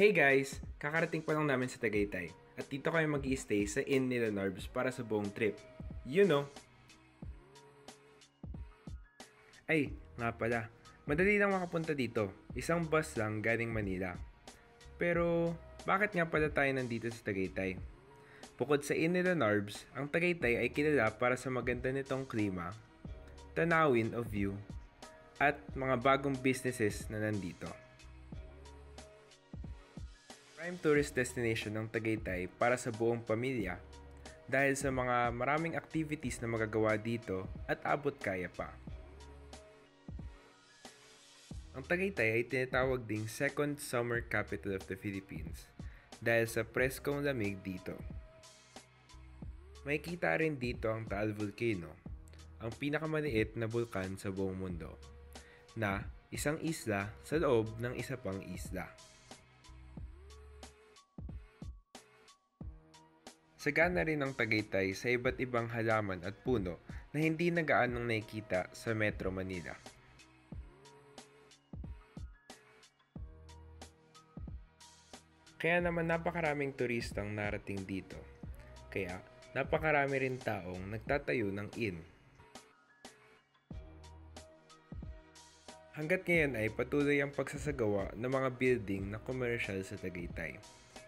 Hey guys! Kakarating pa lang namin sa Tagaytay at dito kami mag-i-stay sa inn nila Norbs para sa buong trip. You know! Ay, nga pala. Madali lang makapunta dito. Isang bus lang galing Manila. Pero, bakit nga pala tayo nandito sa Tagaytay? Bukod sa inn nila Norbs, ang Tagaytay ay kilala para sa maganda nitong klima, tanawin o view, at mga bagong businesses na nandito. Prime tourist destination ng Tagaytay para sa buong pamilya dahil sa mga maraming activities na magagawa dito at abot kaya pa. Ang Tagaytay ay tinatawag ding second summer capital of the Philippines dahil sa preskong lamig dito. Makikita rin dito ang Taal Volcano, ang pinakamaliit na bulkan sa buong mundo, na isang isla sa loob ng isa pang isla. Sagana rin ang Tagaytay sa iba't ibang halaman at puno na hindi na gaanong nakikita sa Metro Manila. Kaya naman napakaraming turistang narating dito. Kaya napakarami rin taong nagtatayo ng inn. Hanggat ngayon ay patuloy ang pagsasagawa ng mga building na komersyal sa Tagaytay.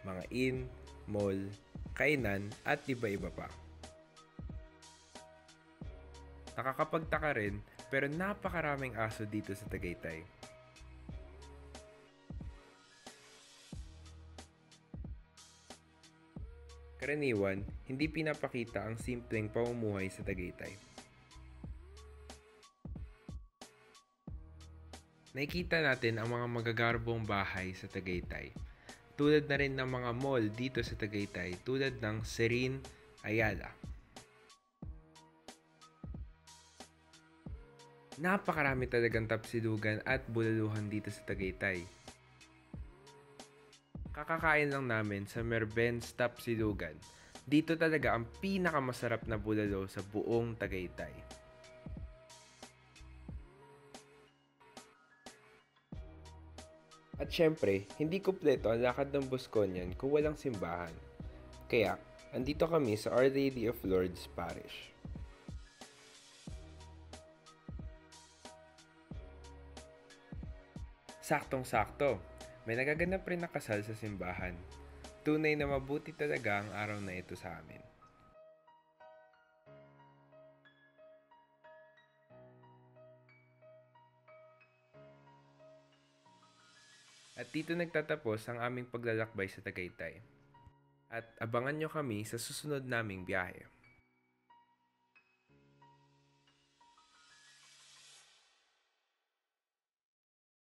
Mga inn, mall, kainan at iba-iba pa. Nakakapagtaka rin pero napakaraming aso dito sa Tagaytay. Karaniwan, hindi pinapakita ang simpleng pamumuhay sa Tagaytay. Nakikita natin ang mga magagarbong bahay sa Tagaytay. Tulad na rin ng mga mall dito sa Tagaytay tulad ng Serene, Ayala. Napakarami talagang tapsilugan at bulaluhan dito sa Tagaytay. Kakakain lang namin sa Merben's Tapsilugan. Dito talaga ang pinakamasarap na bulalo sa buong Tagaytay. At syempre, hindi kumpleto ang lakad ng Bosconian kung walang simbahan. Kaya, andito kami sa Our Lady of Lourdes Parish. Saktong-sakto, may nagaganap rin na kasal sa simbahan. Tunay na mabuti talaga ang araw na ito sa amin. At dito nagtatapos ang aming paglalakbay sa Tagaytay. At abangan nyo kami sa susunod naming biyahe.